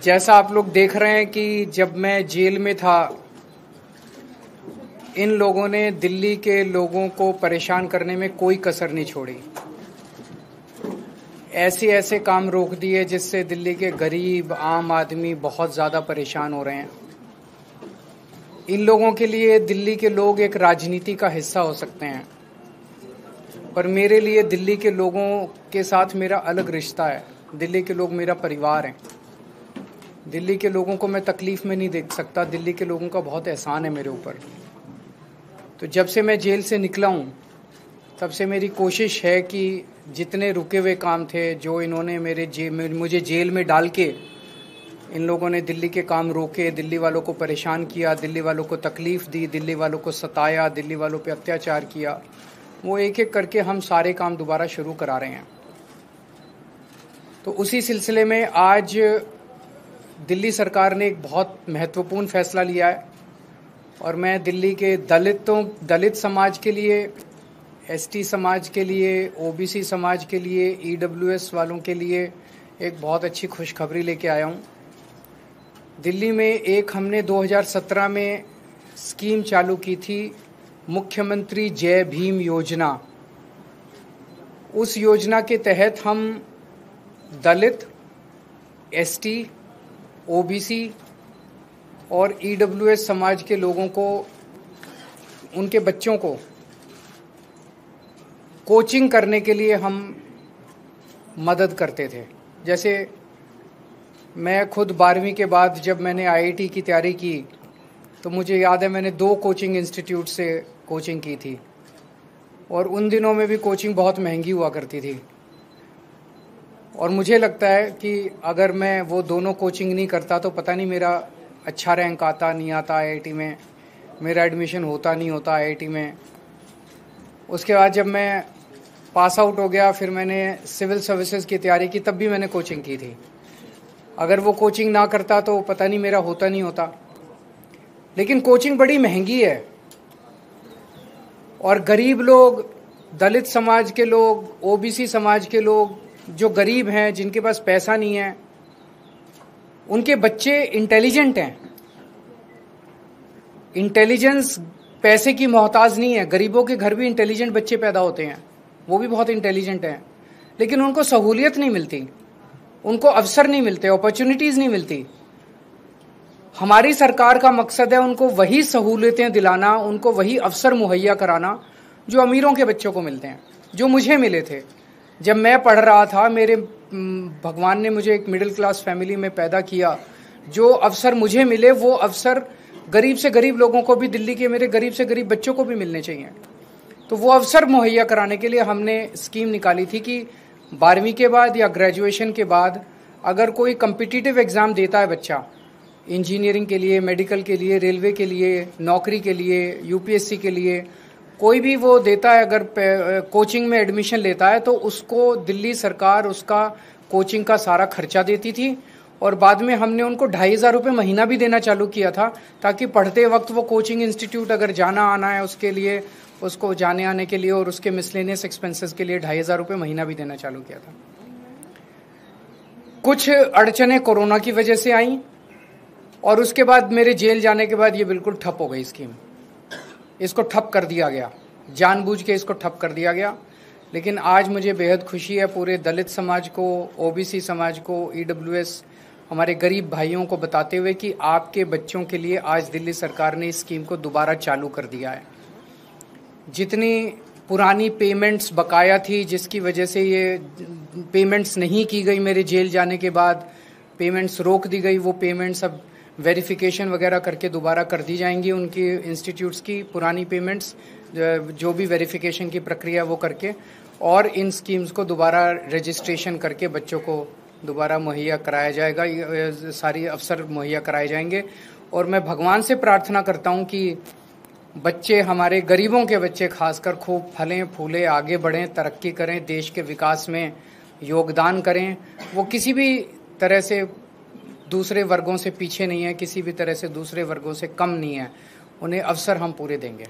जैसा आप लोग देख रहे हैं कि जब मैं जेल में था, इन लोगों ने दिल्ली के लोगों को परेशान करने में कोई कसर नहीं छोड़ी। ऐसे ऐसे काम रोक दिए जिससे दिल्ली के गरीब आम आदमी बहुत ज़्यादा परेशान हो रहे हैं। इन लोगों के लिए दिल्ली के लोग एक राजनीति का हिस्सा हो सकते हैं, पर मेरे लिए दिल्ली के लोगों के साथ मेरा अलग रिश्ता है। दिल्ली के लोग मेरा परिवार हैं। दिल्ली के लोगों को मैं तकलीफ़ में नहीं देख सकता। दिल्ली के लोगों का बहुत एहसान है मेरे ऊपर। तो जब से मैं जेल से निकला हूँ, तब से मेरी कोशिश है कि जितने रुके हुए काम थे, जो इन्होंने मुझे जेल में डाल के इन लोगों ने दिल्ली के काम रोके, दिल्ली वालों को परेशान किया, दिल्ली वालों को तकलीफ़ दी, दिल्ली वालों को सताया, दिल्ली वालों पे अत्याचार किया, वो एक एक करके हम सारे काम दोबारा शुरू करा रहे हैं। तो उसी सिलसिले में आज दिल्ली सरकार ने एक बहुत महत्वपूर्ण फैसला लिया है और मैं दिल्ली के दलित समाज के लिए, एसटी समाज के लिए, ओबीसी समाज के लिए, ईडब्ल्यूएस वालों के लिए एक बहुत अच्छी खुशखबरी लेके आया हूँ। दिल्ली में एक हमने 2017 में स्कीम चालू की थी, मुख्यमंत्री जय भीम योजना। उस योजना के तहत हम दलित, एसटी, ओबीसी और ईडब्ल्यूएस समाज के लोगों को, उनके बच्चों को कोचिंग करने के लिए हम मदद करते थे। जैसे मैं खुद 12वीं के बाद जब मैंने आईआईटी की तैयारी की, तो मुझे याद है मैंने 2 कोचिंग इंस्टीट्यूट से कोचिंग की थी और उन दिनों में भी कोचिंग बहुत महंगी हुआ करती थी। और मुझे लगता है कि अगर मैं वो दोनों कोचिंग नहीं करता तो पता नहीं मेरा अच्छा रैंक आता नहीं आता आईआईटी में, मेरा एडमिशन होता नहीं होता आईआईटी में। उसके बाद जब मैं पास आउट हो गया, फिर मैंने सिविल सर्विसेज की तैयारी की, तब भी मैंने कोचिंग की थी। अगर वो कोचिंग ना करता तो पता नहीं मेरा होता नहीं होता। लेकिन कोचिंग बड़ी महंगी है और गरीब लोग, दलित समाज के लोग, ओबीसी समाज के लोग जो गरीब हैं, जिनके पास पैसा नहीं है, उनके बच्चे इंटेलिजेंट हैं। इंटेलिजेंस पैसे की मोहताज नहीं है। गरीबों के घर भी इंटेलिजेंट बच्चे पैदा होते हैं, वो भी बहुत इंटेलिजेंट हैं, लेकिन उनको सहूलियत नहीं मिलती, उनको अवसर नहीं मिलते, अपॉर्चुनिटीज नहीं मिलती। हमारी सरकार का मकसद है उनको वही सहूलियतें दिलाना, उनको वही अवसर मुहैया कराना जो अमीरों के बच्चों को मिलते हैं, जो मुझे मिले थे जब मैं पढ़ रहा था। भगवान ने मुझे एक मिडिल क्लास फैमिली में पैदा किया। जो अवसर मुझे मिले वो अवसर गरीब से गरीब लोगों को भी, दिल्ली के मेरे गरीब से गरीब बच्चों को भी मिलने चाहिए। तो वो अवसर मुहैया कराने के लिए हमने स्कीम निकाली थी कि 12वीं के बाद या ग्रेजुएशन के बाद अगर कोई कम्पिटिटिव एग्ज़ाम देता है बच्चा, इंजीनियरिंग के लिए, मेडिकल के लिए, रेलवे के लिए, नौकरी के लिए, यूपीएससी के लिए, कोई भी वो देता है, अगर कोचिंग में एडमिशन लेता है तो उसको दिल्ली सरकार उसका कोचिंग का सारा खर्चा देती थी। और बाद में हमने उनको 2,500 रुपये महीना भी देना चालू किया था, ताकि पढ़ते वक्त वो कोचिंग इंस्टीट्यूट अगर जाना आना है उसके लिए, उसको जाने आने के लिए और उसके मिसलेनियस एक्सपेंसेस के लिए 2,500 रुपये महीना भी देना चालू किया था। कुछ अड़चने कोरोना की वजह से आई और उसके बाद मेरे जेल जाने के बाद ये बिल्कुल ठप हो गई स्कीम। इसको ठप कर दिया गया, जानबूझ के इसको ठप कर दिया गया। लेकिन आज मुझे बेहद खुशी है पूरे दलित समाज को, ओबीसी समाज को, ईडब्ल्यूएस, हमारे गरीब भाइयों को बताते हुए कि आपके बच्चों के लिए आज दिल्ली सरकार ने इस स्कीम को दोबारा चालू कर दिया है। जितनी पुरानी पेमेंट्स बकाया थी, जिसकी वजह से ये पेमेंट्स नहीं की गई, मेरे जेल जाने के बाद पेमेंट्स रोक दी गई, वो पेमेंट्स अब वेरिफिकेशन वगैरह करके दोबारा कर दी जाएंगी। उनकी इंस्टीट्यूट्स की पुरानी पेमेंट्स, जो भी वेरिफिकेशन की प्रक्रिया वो करके, और इन स्कीम्स को दोबारा रजिस्ट्रेशन करके बच्चों को दोबारा मुहैया कराया जाएगा, सारी अवसर मुहैया कराए जाएंगे। और मैं भगवान से प्रार्थना करता हूँ कि बच्चे, हमारे गरीबों के बच्चे खासकर, खूब फलें फूलें, आगे बढ़ें, तरक्की करें, देश के विकास में योगदान करें। वो किसी भी तरह से दूसरे वर्गों से पीछे नहीं है, किसी भी तरह से दूसरे वर्गों से कम नहीं है। उन्हें अवसर हम पूरे देंगे।